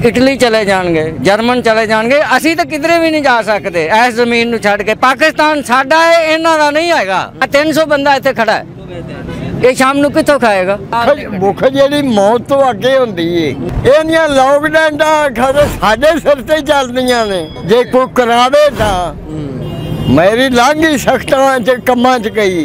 Italy चले जाएंगे, German चले जाएंगे, असी तो किधरे भी नहीं जा सकते इस जमीन नूं छड्ड के। पाकिस्तान साडा है, इन्हां दा नहीं हैगा। 300 बंदा इत्थे खड़ा है, ये शाम नूं कित्थों खाएगा? भुख जिहड़ी मौत तो अगे हुंदी है, इहदियां लॉकडाउनां खरे साडे सिर ते चलदियां ने। जे कोई करावे तां मेरी लांघी सख्तां च कम्मां च गई।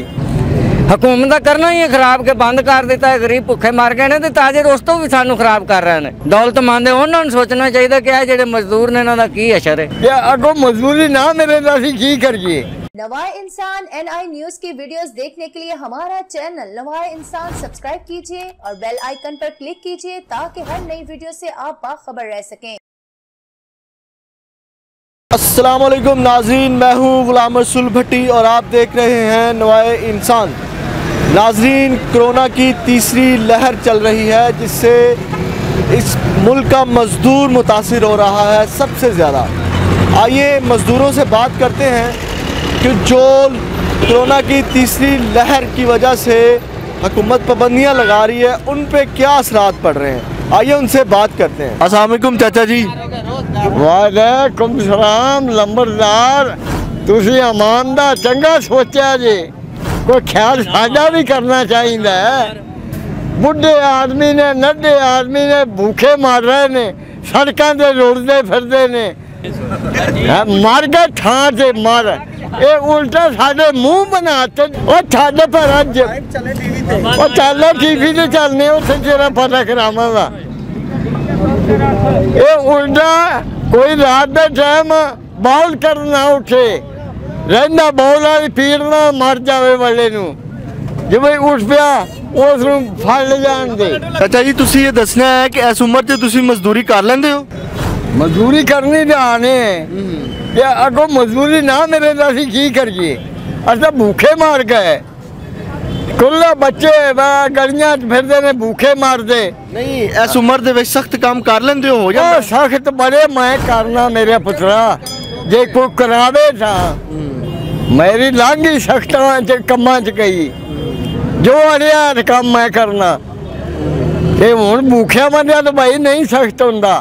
हुकूमत का करना ही है खराब के बंद कर दिता है, गरीब भुखे मर गए ने, ताजे दोस्तों भी सानू खराब कर रहे हैं। दौलतमंद उन्होंने सोचना चाहिए कि जो मजदूर ने इन्हों की असर है। अगो मजदूरी ना मिले तो असीं की करिए। नवाए इंसान NI न्यूज की वीडियोस देखने के लिए हमारा चैनल नवाए इंसान सब्सक्राइब कीजिए और बेल आइकन पर क्लिक कीजिए ताकि हर नई वीडियो से आप बाखबर रह सकें। अस्सलाम वालेकुम नाज़रीन, मैं हूँ गुलाम रसूल भट्टी और आप देख रहे हैं नवाए इंसान। नाज़रीन, कोरोना की तीसरी लहर चल रही है जिससे इस मुल्क का मज़दूर मुतासिर हो रहा है सबसे ज़्यादा। आइए मज़दूरों से बात करते हैं कि जो कोरोना की तीसरी लहर की वजह से हुकूमत पाबंदियाँ लगा रही है उन पे क्या असरात पड़ रहे हैं। आइए उनसे बात करते हैं। अस्सलाम वालेकुम चाचा जी। वालेकुम सलाम। लंबरदार तुसी अमान दा चंगा सोचा जी, कोई ख्याल साझा भी करना चाहिए। बुढ़े आदमी ने नड्डे आदमी ने भूखे मार रहे ने, सड़कों से रुड़ते फिरते ने, मर गए थां से मर। ये उल्टा साडे मुंह बनाते और साडे पर अज और चल टीवी से चलने उसे तेरा पता करावांगा। ये उल्टा कोई रात के टाइम बॉल करना उठे रहा बॉल वाली पीड़ना मर जाए वाले नूं, जो भाई उठ पिया उस फड़ जान दे। चाचा जी तुसी ये दसना है कि इस उम्र च तुसी मजदूरी कर लेंदे हो? मजदूरी करनी तो आने अगो मजदूरी ना मिले तो असीं की करिए। अस तो भूखे मार गए, कुल्ला बच्चे गलियां फिरते ने भूखे मारते। नहीं इस उम्र दे सख्त काम कर लेंदे हो? या सख्त बड़े मैं करना मेरे पुत्रा, जे कोई करावे तां मेरी लांघी सख्तां च कम्मां च गई, जो अड़िया काम मैं करना। ते हुण भूखिया बंदिया तो भाई नहीं सख्त हुंदा।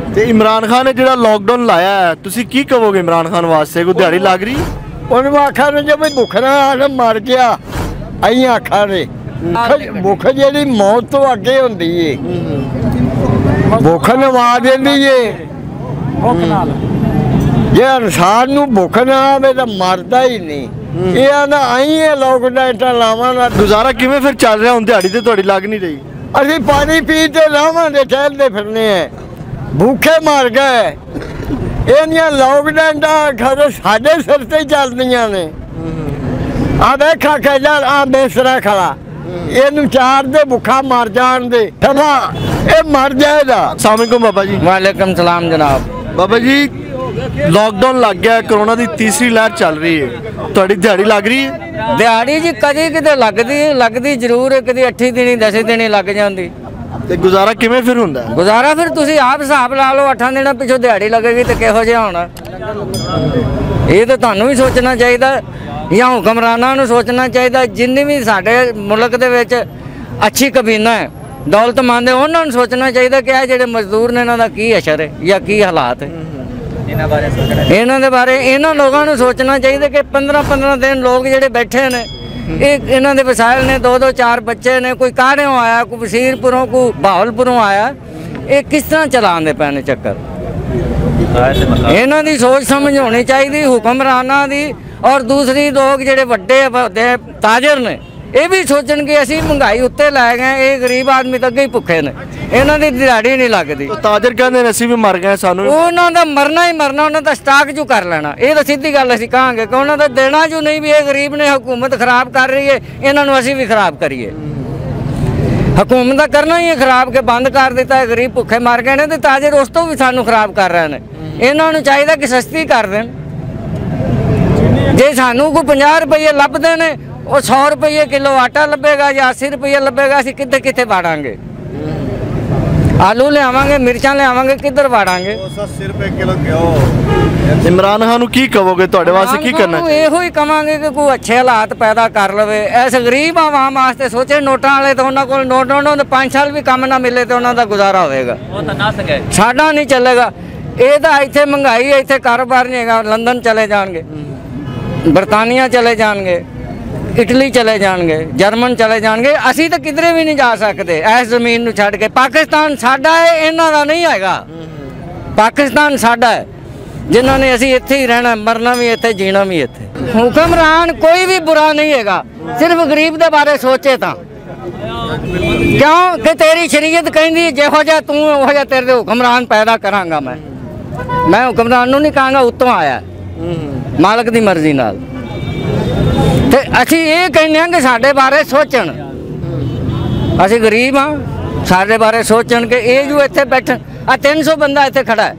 ते इमरान खान ने जो लॉकडाउन लाया है तुसी की कहोगे इमरान खान वास्ते? कोई दिहाड़ी लग रही? उन्होंने आखा ने जब भुखना मर गया अं आखा ने भुख जी मौत तो अगे होंदी है, भुख नवा देंदी है। जे इंसान नूं भुख ना आवे तो मरदा ही नहीं। ये आंदा आई लॉकडाउन लावां ना। गुजारा किवें फिर चल रहा? हुण दिहाड़ी ते तुहाडी लग नहीं रही? असीं पानी पी ते लावांगे टहलदे फिरने हैं, भूखे मर गए। इहदियां लॉकडाउनां खरे साडे सिर ते चलदियां ने। आ देखा कहला आ बेसरा खड़ा, इनू चार दे भुखा मर जान दे, ठमा ये मर जाएगा। अस्सलाम वालेकुम बाबा जी। वालेकुम सलाम जनाब। बाबा जी लॉकडाउन लग गया, कोरोना की तीसरी लहर चल रही है, तुहाडी दिहाड़ी लग रही है? दिहाड़ी जी कदी किते लगदी जरूर है, कदी 8 दिनी 10 दिनी लग जाती। ते गुजारा किवें फिर हुंदा? गुजारा फिर तुसी आप हिसाब ला लो, 8 दिनों पिछों दिहाड़ी लगेगी तो किहो जिहा होना। ये तो तुहानू भी सोचना चाहिए या हुक्मरानां नूं सोचना चाहिए। जिन्नी भी साडे मुल्क दे विच अच्छी कबीना है दौलतमंद उन्होंने सोचना चाहिए कि जो मजदूर ने इन्हों की असर है या की हालात है। इन्हों बारे इन्होंने लोगों को सोचना चाहिए कि 15-15 दिन लोग जोड़े बैठे ने, इन्हों के वसाइल ने 2-2 4 बच्चे ने, कोई काढ़ों आया, कोई वसीरपुरों, कोई बहावलपुरों आया, ये किस तरह चलाते पे ने चक्कर? इन्हों की सोच समझ होनी चाहिए हुक्मरानां दी। और दूसरी लोग जोड़े वड्डे ताजर ने ये भी सोचन कि असी महंगाई उत्ते लै गए, ये गरीब आदमी तो अगे ही भुखे ने, इन्हों की दिहाड़ी नहीं लगती। ताजर कहते हैं असी भी मर गए, सानू उन्होंने मरना ही मरना, उन्होंने स्टाक जू कर लेना। ये तो सीधी गल असीं कहांगे कि उन्होंने देना जू नहीं भी, ये गरीब ने हुकूमत खराब कर रही है, इन्हों असीं भी खराब करिए। हुकूमत का करना ही है खराब के बंद कर दिता है, गरीब भुखे मर गए ने, ताजे दोस्तों भी सानू खराब कर रहे हैं। इन्हों चाहिए कि सस्ती कर देन। जे सानू कोई 50 रुपये लभदे ने, वो 100 रुपये किलो आटा लभेगा या 80 रुपये लभेगा, असीं कित्थे कित्थे बाड़ांगे? ਆਲੂ ਲਿਆਵਾਂਗੇ, ਮਿਰਚਾਂ ਲਿਆਵਾਂਗੇ, ਕਿੱਧਰ ਵਾੜਾਂਗੇ? 80 ਰੁਪਏ ਕਿਲੋ ਘਿਓ। ਇਮਰਾਨ ਖਾਨ ਨੂੰ ਕੀ ਕਹੋਗੇ, ਤੁਹਾਡੇ ਵਾਸਤੇ ਕੀ ਕਰਨਾ ਚਾਹੀਦਾ? ਇਹੋ ਹੀ ਕਵਾਂਗੇ ਕਿ ਕੋਈ ਅੱਛੇ ਹਾਲਾਤ ਪੈਦਾ ਕਰ ਲਵੇ ਇਸ ਗਰੀਬ ਆਵਾਮ ਵਾਸਤੇ। ਸੋਚੇ ਨੋਟਾਂ ਵਾਲੇ ਤਾਂ ਉਹਨਾਂ ਕੋਲ ਨੋਟ ਉਹਨਾਂ ਦੇ 5 ਸਾਲ ਵੀ ਕੰਮ ਨਾ ਮਿਲੇ ਤੇ ਉਹਨਾਂ ਦਾ ਗੁਜ਼ਾਰਾ ਹੋਵੇਗਾ, ਉਹ ਤਾਂ ਨਾ ਸਕੇ। ਸਾਡਾ ਨਹੀਂ ਚੱਲੇਗਾ। ਇਹ ਤਾਂ ਇੱਥੇ ਮਹਿੰਗਾਈ ਹੈ, ਇੱਥੇ ਕਾਰੋਬਾਰ ਨਹੀਂ ਹੈਗਾ। ਲੰਦਨ ਚਲੇ ਜਾਣਗੇ, ਬਰਤਾਨੀਆ ਚਲੇ ਜਾਣਗੇ, ਇਟਲੀ ਚਲੇ ਜਾਣਗੇ, ਜਰਮਨ ਚਲੇ ਜਾਣਗੇ। ਅਸੀਂ ਤਾਂ ਕਿਧਰੇ ਵੀ ਨਹੀਂ ਜਾ ਸਕਦੇ ਇਸ ਜ਼ਮੀਨ ਨੂੰ ਛੱਡ ਕੇ। ਪਾਕਿਸਤਾਨ ਸਾਡਾ ਹੈ, ਇਹਨਾਂ ਦਾ ਨਹੀਂ ਹੈਗਾ। ਪਾਕਿਸਤਾਨ ਸਾਡਾ ਹੈ, ਜਿਨ੍ਹਾਂ ਨੇ ਅਸੀਂ ਇੱਥੇ ਹੀ ਰਹਿਣਾ, ਮਰਨਾ ਵੀ ਇੱਥੇ, ਜੀਣਾ ਵੀ ਇੱਥੇ। ਹੁਕਮਰਾਨ ਕੋਈ ਵੀ ਬੁਰਾ ਨਹੀਂ ਹੈਗਾ, ਸਿਰਫ ਗਰੀਬ ਦੇ ਬਾਰੇ ਸੋਚੇ ਤਾਂ। ਕਿਉਂ ਕਿ ਤੇਰੀ ਸ਼ਰੀਅਤ ਕਹਿੰਦੀ ਜਿਹੋ ਜਿਹਾ ਤੂੰ ਉਹੋ ਜਿਹਾ ਤੇਰੇ ਹੁਕਮਰਾਨ ਪੈਦਾ ਕਰਾਂਗਾ। ਮੈਂ ਹੁਕਮਰਾਨ ਨੂੰ ਨਹੀਂ ਕਹਾਂਗਾ, ਉੱਤੋਂ ਆਇਆ ਮਾਲਕ ਦੀ ਮਰਜ਼ੀ ਨਾਲ। ਤੇ ਅਸੀਂ ਇਹ ਕਹਿੰਦੇ ਹਾਂ ਕਿ ਸਾਡੇ ਬਾਰੇ ਸੋਚਣ। ਅਸੀਂ ਗਰੀਬ ਹਾਂ, ਸਾਡੇ ਬਾਰੇ ਸੋਚਣ ਕਿ ਇਹ ਜੋ ਇੱਥੇ ਬੈਠਣ, ਆ 300 ਬੰਦਾ ਇੱਥੇ ਖੜਾ ਹੈ,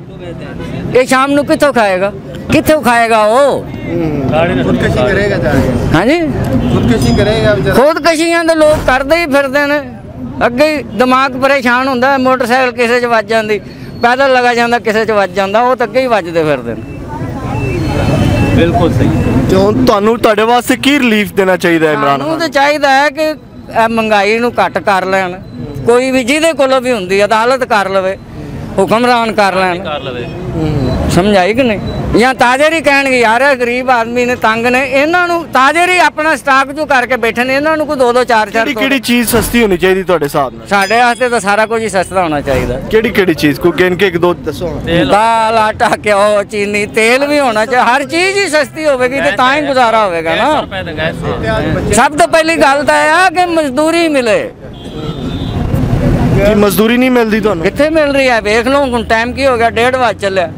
ਇਹ ਸ਼ਾਮ ਨੂੰ ਕਿੱਥੋਂ ਖਾਏਗਾ? ਕਿੱਥੋਂ ਖਾਏਗਾ ਉਹ? ਖੁਦਕਸ਼ੀ ਕਰੇਗਾ। ਹਾਂਜੀ, ਖੁਦਕਸ਼ੀ ਕਰੇਗਾ। ਖੁਦਕਸ਼ੀਆਂ ਦੇ ਲੋਕ ਕਰਦੇ ਹੀ ਫਿਰਦੇ ਨੇ। ਅੱਗੇ ਹੀ ਦਿਮਾਗ ਪਰੇਸ਼ਾਨ ਹੁੰਦਾ, ਮੋਟਰਸਾਈਕਲ ਕਿਸੇ 'ਚ ਵੱਜ ਜਾਂਦੀ, ਪੈਦਲ ਲਗਾ ਜਾਂਦਾ ਕਿਸੇ 'ਚ ਵੱਜ ਜਾਂਦਾ, ਉਹ ਤਾਂ ਅੱਗੇ ਹੀ ਵੱਜਦੇ ਫਿਰਦੇ ਨੇ। ਬਿਲਕੁਲ ਸਹੀ। ਤੇ ਹੁਣ ਤੁਹਾਨੂੰ ਤੁਹਾਡੇ ਵਾਸਤੇ ਕੀ ਰਿਲੀਫ ਦੇਣਾ ਚਾਹੀਦਾ ਇਮਰਾਨ ਖਾਨ? ਤਾਂ ਚਾਹੀਦਾ ਹੈ ਕਿ ਇਹ ਮਹਿੰਗਾਈ ਨੂੰ ਘੱਟ ਕਰ ਲੈਣ। ਕੋਈ ਵੀ ਜਿਹਦੇ ਕੋਲੋਂ ਵੀ ਹੁੰਦੀ ਅਦਾਲਤ ਕਰ ਲਵੇ, ਹੁਕਮਰਾਨ ਕਰ ਲੈਣ। ਸਮਝਾਈ ਕਿ ਨਹੀਂ? ਜਾਂ ਤਾਜਰ ਹੀ ਕਹਿਣਗੇ ਯਾਰ ਇਹ ਗਰੀਬ ਆਦਮੀ ਨੇ, ਤੰਗ ਨੇ, ਇਹਨਾਂ ਨੂੰ ਤਾਜਰ ਹੀ ਆਪਣਾ ਸਟਾਕ ਜੋ ਕਰਕੇ ਬੈਠੇ ਨੇ, ਇਹਨਾਂ ਨੂੰ ਕੋਈ 2-2 4-4 ਕਿਹੜੀ ਚੀਜ਼ ਸਸਤੀ ਹੋਣੀ ਚਾਹੀਦੀ ਤੁਹਾਡੇ ਹਿਸਾਬ ਨਾਲ? ਸਾਡੇ ਵਾਸਤੇ ਤਾਂ ਸਾਰਾ ਕੁਝ ਹੀ ਸਸਤਾ ਹੋਣਾ ਚਾਹੀਦਾ। ਕਿਹੜੀ ਚੀਜ਼ ਕੋਈ ਗਿਣ ਕੇ 1-2 ਦੱਸੋ? ਦਾਲ, ਆਟਾ, ਘਿਓ, ਚੀਨੀ, ਤੇਲ ਵੀ ਹੋਣਾ ਚਾਹੀਦਾ। ਹਰ ਚੀਜ਼ ਹੀ ਸਸਤੀ ਹੋਵੇਗੀ ਤੇ ਤਾਂ ਹੀ ਗੁਜ਼ਾਰਾ ਹੋਵੇਗਾ ਨਾ। ਸਭ ਤੋਂ ਪਹਿਲੀ ਗੱਲ ਤਾਂ ਇਹ ਆ ਕਿ ਮਜ਼ਦੂਰੀ ਮਿਲੇ। ਕੀ ਮਜ਼ਦੂਰੀ ਨਹੀਂ ਮਿਲਦੀ ਤੁਹਾਨੂੰ? ਕਿੱਥੇ ਮਿਲ ਰਹੀ ਹੈ? ਵੇਖ ਲਓ ਹੁਣ ਟਾਈਮ ਕੀ ਹੋ ਗਿਆ, 1:30 ਵਜੇ ਚੱਲਿਆ।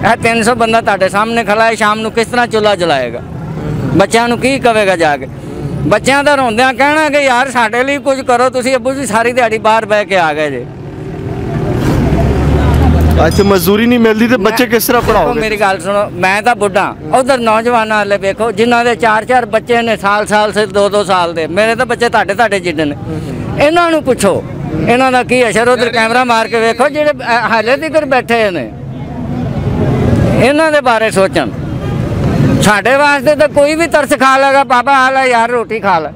ਇਹ 300 ਬੰਦਾ ਤੁਹਾਡੇ ਸਾਹਮਣੇ ਖੜਾ ਹੈ, ਸ਼ਾਮ ਨੂੰ ਕਿਸ ਤਰ੍ਹਾਂ ਚੁੱਲ੍ਹਾ ਜਲਾਏਗਾ? ਬੱਚਿਆਂ ਨੂੰ ਕੀ ਕਹੇਗਾ ਜਾ ਕੇ? ਬੱਚਿਆਂ ਦਾ ਰੋਂਦਿਆਂ ਕਹਿਣਾ ਕਿ ਯਾਰ ਸਾਡੇ ਲਈ ਕੁਝ ਕਰੋ, ਤੁਸੀਂ ਅੱਬੂ ਜੀ ਸਾਰੀ ਦਿਹਾੜੀ ਬਾਹਰ ਬਹਿ ਕੇ ਆ ਗਏ ਜੇ। ਅੱਛਾ, ਮਜ਼ਦੂਰੀ ਨਹੀਂ ਮਿਲਦੀ ਤੇ ਬੱਚੇ ਕਿਸ ਤਰ੍ਹਾਂ ਪੜਾਓਗੇ? ਮੇਰੀ ਗੱਲ ਸੁਣੋ, ਮੈਂ ਤਾਂ ਬੁੱਢਾ, ਉਧਰ ਨੌਜਵਾਨਾਂ ਵਾਲੇ ਵੇਖੋ ਜਿਨ੍ਹਾਂ ਦੇ 4-4 ਬੱਚੇ ਨੇ, ਸਾਲ ਸੇ 2-2 ਸਾਲ ਦੇ। ਮੇਰੇ ਤਾਂ ਬੱਚੇ ਤੁਹਾਡੇ ਜਿੱਡੇ ਨੇ। ਇਹਨਾਂ ਨੂੰ ਪੁੱਛੋ ਇਹਨਾਂ ਦਾ ਕੀ ਅਸਰ। ਉਧਰ ਕੈਮਰਾ ਮਾਰ ਕੇ ਵੇਖੋ ਜਿਹੜੇ ਹਾਲੇ ਤੱਕ ਬੈਠੇ ਨੇ, ਇਹਨਾਂ ਦੇ ਬਾਰੇ ਸੋਚਣ। ਸਾਡੇ ਵਾਸਤੇ ਤਾਂ ਕੋਈ ਵੀ ਤਰਸ ਖਾ ਲੇਗਾ, ਬਾਬਾ ਆ ਲੈ ਯਾਰ ਰੋਟੀ ਖਾ ਲੈ।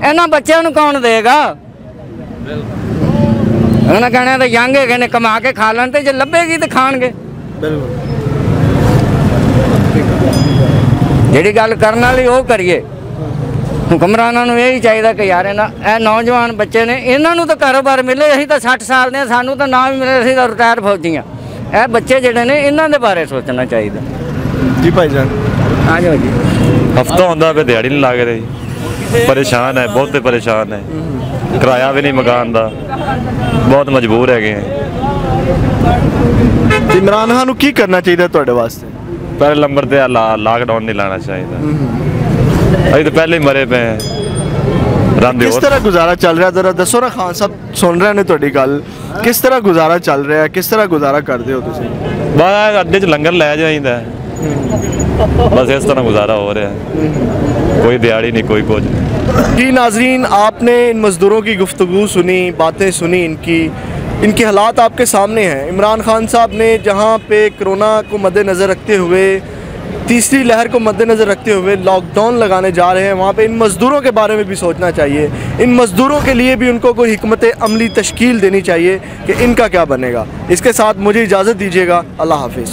ਇਹਨਾਂ ਬੱਚਿਆਂ ਨੂੰ ਕੌਣ ਦੇਗਾ? ਉਹਨਾਂ ਕਹਿਣਾ ਤਾਂ ਯੰਗ ਹੈਗੇ ਨੇ, ਕਮਾ ਕੇ ਖਾ ਲੈਣ, ਤੇ ਜੇ ਲੱਭੇਗੀ ਤਾਂ ਖਾਣਗੇ। ਜਿਹੜੀ ਗੱਲ ਕਰਨ ਵਾਲੀ ਉਹ ਕਰੀਏ। ਹੁਕਮਰਾਨਾਂ ਨੂੰ ਇਹ ਹੀ ਚਾਹੀਦਾ ਕਿ ਯਾਰ ਇਹ ਨੌਜਵਾਨ ਬੱਚੇ ਨੇ, ਇਹਨਾਂ ਨੂੰ ਤਾਂ ਕਾਰੋਬਾਰ ਮਿਲੇ। ਅਸੀਂ ਤਾਂ 60 ਸਾਲ ਦੇ, ਸਾਨੂੰ ਤਾਂ ਨਾ ਵੀ ਮਿਲੇ, ਅਸੀਂ ਤਾਂ ਰਿਟਾਇਰ ਫੌਜੀਆਂ। ਇਹ ਬੱਚੇ ਜਿਹੜੇ ਨੇ ਇਹਨਾਂ ਦੇ ਬਾਰੇ ਸੋਚਣਾ ਚਾਹੀਦਾ ਜੀ। ਭਾਈ ਜਾਨ ਆ ਜਾਓ ਜੀ। ਹਫਤਾ ਹੁੰਦਾ ਪਿਆ, ਦਿਹਾੜੀ ਨਹੀਂ ਲੱਗ ਰਹੀ। ਪਰੇਸ਼ਾਨ ਹੈ, ਬਹੁਤੇ ਪਰੇਸ਼ਾਨ ਹੈ। ਕਿਰਾਇਆ ਵੀ ਨਹੀਂ ਮਕਾਨ ਦਾ, ਬਹੁਤ ਮਜਬੂਰ ਹੈਗੇ ਆ। ਇਮਰਾਨ ਖਾਨ ਨੂੰ ਕੀ ਕਰਨਾ ਚਾਹੀਦਾ ਤੁਹਾਡੇ ਵਾਸਤੇ? ਪਹਿਲੇ ਨੰਬਰ ਤੇ ਲਾਕਡਾਊਨ ਨਹੀਂ ਲਾਣਾ ਚਾਹੀਦਾ। ਅਸੀਂ ਤਾਂ ਪਹਿਲੇ ਹੀ ਮਰੇ ਪਏ ਹਾਂ। किस तरह गुजारा चल रहा है जरा दसो ना। खान साहब सुन रहे ने तुहाडी गल, किस तरह गुजारा चल रहा है, किस तरह गुजारा करते हो तुसीं? बस अड्डे च लंगर लै जाइंदा, बस इस तरह गुजारा हो रहा है। कोई दिहाड़ी नहीं, कोई कुछ नहीं। जी नाजरीन, आपने इन मज़दूरों की गुफ्तगू सुनी, बातें सुनी, इनके हालात आपके सामने हैं। इमरान खान साहब ने जहाँ पे कोरोना को मद्देनज़र रखते हुए, तीसरी लहर को मद्देनज़र रखते हुए लॉकडाउन लगाने जा रहे हैं, वहाँ पे इन मज़दूरों के बारे में भी सोचना चाहिए। इन मज़दूरों के लिए भी उनको कोई हिकमत अमली तश्कील देनी चाहिए कि इनका क्या बनेगा। इसके साथ मुझे इजाज़त दीजिएगा। अल्लाह हाफिज़।